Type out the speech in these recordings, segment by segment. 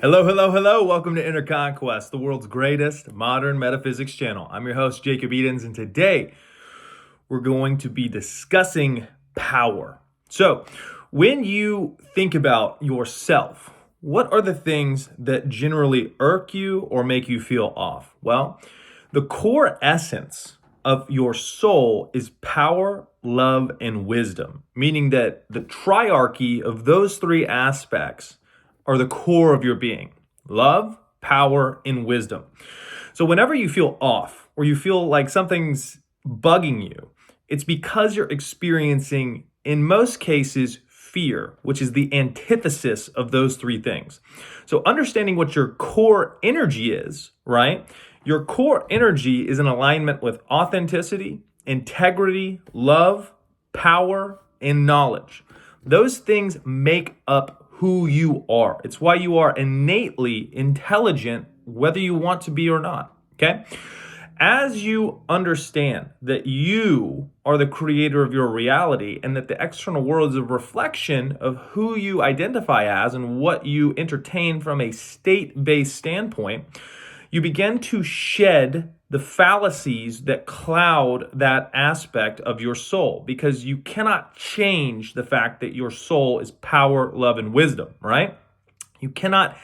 Hello, hello, hello. Welcome to Inner Conquest, the world's greatest modern metaphysics channel. I'm your host, Jacob Edens, and today we're going to be discussing power. So, when you think about yourself, what are the things that generally irk you or make you feel off? Well, the core essence of your soul is power, love, and wisdom, meaning that the triarchy of those three aspects are the core of your being: love, power, and wisdom. So whenever you feel off or you feel like something's bugging you, it's because you're experiencing, in most cases, fear, which is the antithesis of those three things. So understanding what your core energy is, right? Your core energy is in alignment with authenticity, integrity, love, power, and knowledge. Those things make up who you are. It's why you are innately intelligent, whether you want to be or not, okay? As you understand that you are the creator of your reality and that the external world is a reflection of who you identify as and what you entertain from a state-based standpoint, you begin to shed the fallacies that cloud that aspect of your soul, because you cannot change the fact that your soul is power, love, and wisdom, right? You cannot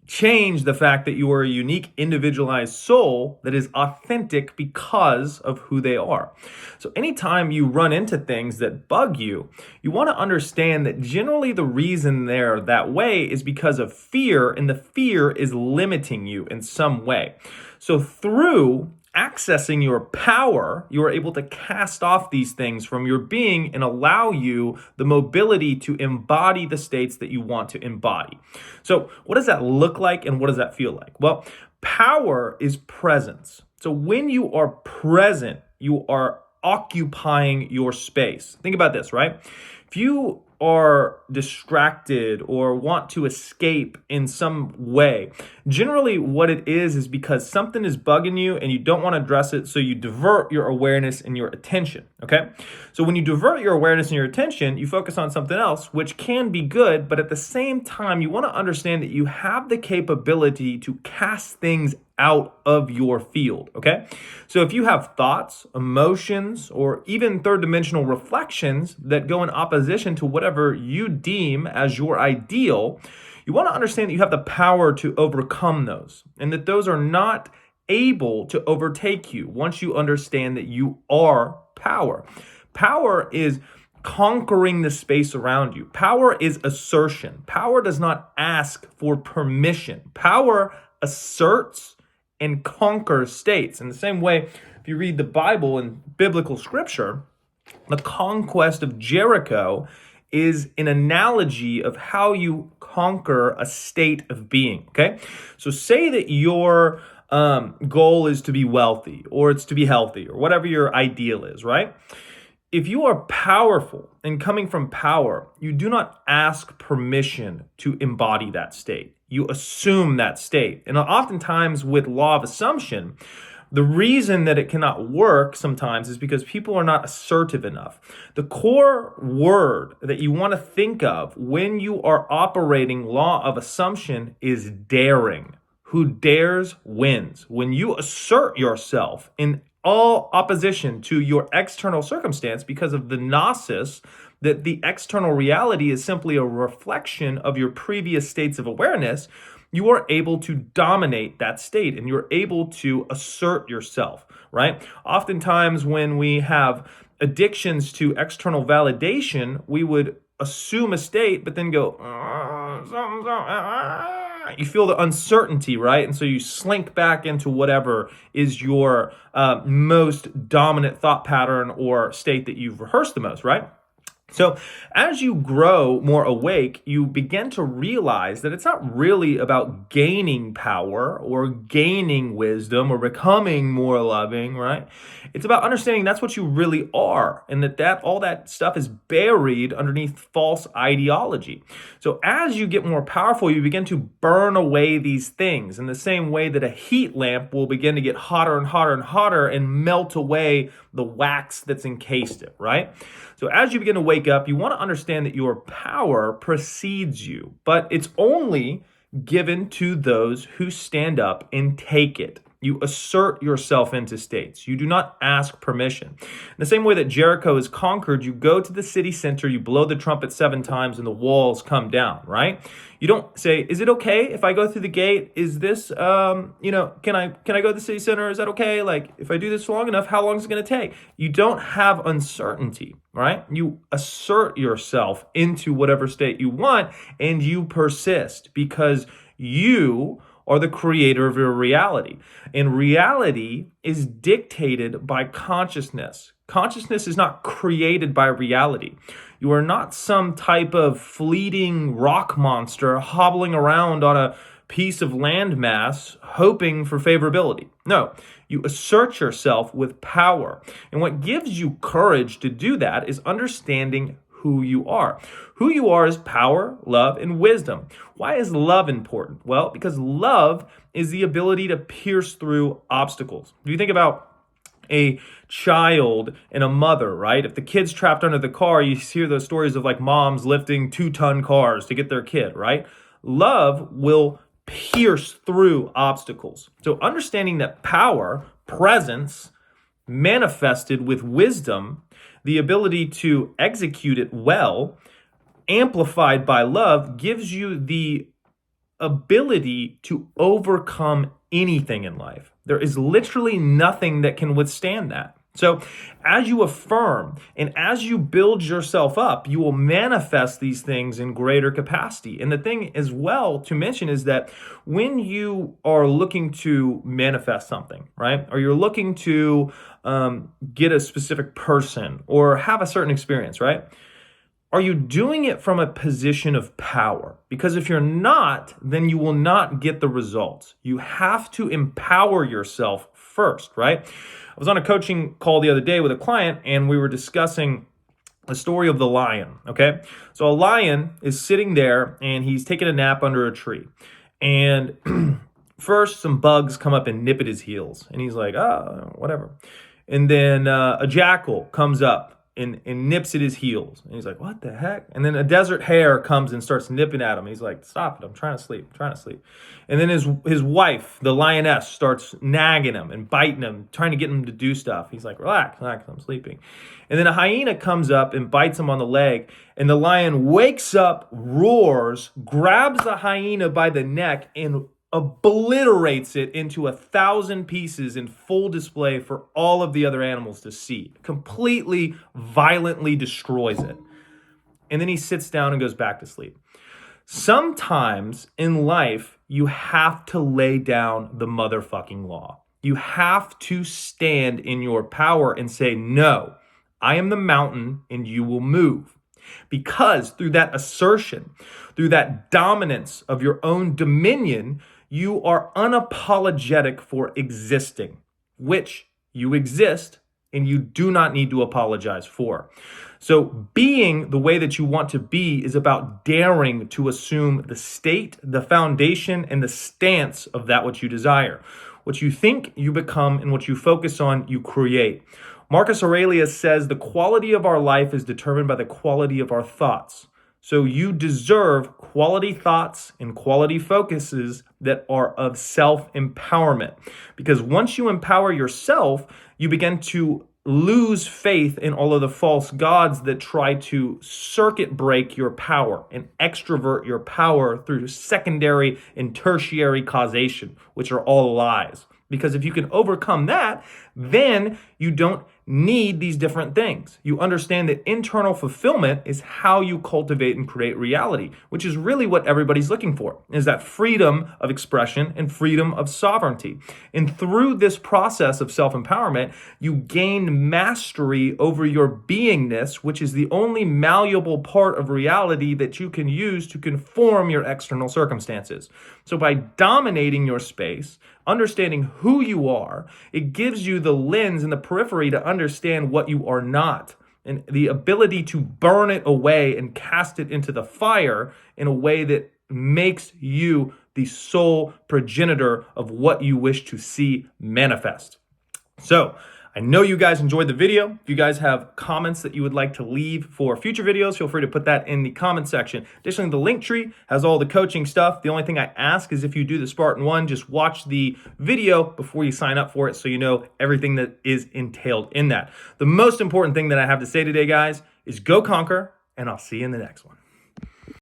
change the fact that you are a unique, individualized soul that is authentic because of who they are. So anytime you run into things that bug you, you want to understand that generally the reason they're that way is because of fear, and the fear is limiting you in some way. So through accessing your power, you are able to cast off these things from your being and allow you the mobility to embody the states that you want to embody. So what does that look like and what does that feel like? Well, power is presence. So when you are present, you are occupying your space. Think about this, right? If you are distracted or want to escape in some way, generally what it is because something is bugging you and you don't want to address it, so you divert your awareness and your attention, okay? So when you divert your awareness and your attention, you focus on something else, which can be good, but at the same time, you want to understand that you have the capability to cast things out of your field, okay? So if you have thoughts, emotions, or even third dimensional reflections that go in opposition to whatever you deem as your ideal, you want to understand that you have the power to overcome those, and that those are not able to overtake you once you understand that you are power. Power is conquering the space around you. Power is assertion. Power does not ask for permission. Power asserts and conquer states. In the same way, if you read the Bible and biblical scripture, the conquest of Jericho is an analogy of how you conquer a state of being, okay? So say that your goal is to be wealthy, or it's to be healthy, or whatever your ideal is, right? If you are powerful and coming from power, you do not ask permission to embody that state. You assume that state. And oftentimes with law of assumption, the reason that it cannot work sometimes is because people are not assertive enough. The core word that you want to think of when you are operating law of assumption is daring. Who dares wins. When you assert yourself in all opposition to your external circumstance because of the gnosis, that the external reality is simply a reflection of your previous states of awareness, you are able to dominate that state and you're able to assert yourself, right? Oftentimes when we have addictions to external validation, we would assume a state, but then go, you feel the uncertainty, right? And so you slink back into whatever is your most dominant thought pattern or state that you've rehearsed the most, right? So as you grow more awake, you begin to realize that it's not really about gaining power or gaining wisdom or becoming more loving, right? It's about understanding that's what you really are, and that all that stuff is buried underneath false ideology. So as you get more powerful, you begin to burn away these things in the same way that a heat lamp will begin to get hotter and hotter and hotter and melt away the wax that's encased it, right? So as you begin to wake up, you want to understand that your power precedes you, but it's only given to those who stand up and take it. You assert yourself into states. You do not ask permission. In the same way that Jericho is conquered, you go to the city center, you blow the trumpet 7 times, and the walls come down, right? You don't say, is it okay if I go through the gate? Is this, can I go to the city center? Is that okay? Like, if I do this long enough, how long is it going to take? You don't have uncertainty, right? You assert yourself into whatever state you want, and you persist because you are the creator of your reality. And reality is dictated by consciousness. Consciousness is not created by reality. You are not some type of fleeting rock monster hobbling around on a piece of landmass hoping for favorability. No, you assert yourself with power. And what gives you courage to do that is understanding who you are. Who you are is power, love, and wisdom. Why is love important? Well, because love is the ability to pierce through obstacles. If you think about a child and a mother, right? If the kid's trapped under the car, you hear those stories of like moms lifting 2-ton cars to get their kid, right? Love will pierce through obstacles. So understanding that power, presence, manifested with wisdom, the ability to execute it well, amplified by love, gives you the ability to overcome anything in life. There is literally nothing that can withstand that. So as you affirm and as you build yourself up, you will manifest these things in greater capacity. And the thing as well to mention is that when you are looking to manifest something, right, or you're looking to get a specific person or have a certain experience, right, are you doing it from a position of power? Because if you're not, then you will not get the results. You have to empower yourself first, right? I was on a coaching call the other day with a client, and we were discussing the story of the lion, okay? So a lion is sitting there, and he's taking a nap under a tree. And first, some bugs come up and nip at his heels. And he's like, oh, whatever. And then a jackal comes up and nips at his heels. And he's like, what the heck? And then a desert hare comes and starts nipping at him. He's like, stop it, I'm trying to sleep. And then his wife, the lioness, starts nagging him and biting him, trying to get him to do stuff. He's like, relax, I'm sleeping. And then a hyena comes up and bites him on the leg. And the lion wakes up, roars, grabs the hyena by the neck, and obliterates it into 1,000 pieces in full display for all of the other animals to see. Completely, violently destroys it. And then he sits down and goes back to sleep. Sometimes in life, you have to lay down the motherfucking law. You have to stand in your power and say, no, I am the mountain and you will move. Because through that assertion, through that dominance of your own dominion, you are unapologetic for existing, which you exist and you do not need to apologize for. So being the way that you want to be is about daring to assume the state, the foundation, and the stance of that which you desire. What you think, you become, and what you focus on, you create. Marcus Aurelius says the quality of our life is determined by the quality of our thoughts. So you deserve quality thoughts and quality focuses that are of self-empowerment. Because once you empower yourself, you begin to lose faith in all of the false gods that try to circuit break your power and extrovert your power through secondary and tertiary causation, which are all lies. Because if you can overcome that, then you don't need these different things. You understand that internal fulfillment is how you cultivate and create reality, which is really what everybody's looking for, is that freedom of expression and freedom of sovereignty. And through this process of self-empowerment, you gain mastery over your beingness, which is the only malleable part of reality that you can use to conform your external circumstances. So by dominating your space, understanding who you are, it gives you the lens and the periphery to understand what you are not, and the ability to burn it away and cast it into the fire in a way that makes you the sole progenitor of what you wish to see manifest. So I know you guys enjoyed the video. If you guys have comments that you would like to leave for future videos, feel free to put that in the comment section. Additionally, the link tree has all the coaching stuff. The only thing I ask is if you do the Spartan 1, just watch the video before you sign up for it so you know everything that is entailed in that. The most important thing that I have to say today, guys, is go conquer, and I'll see you in the next one.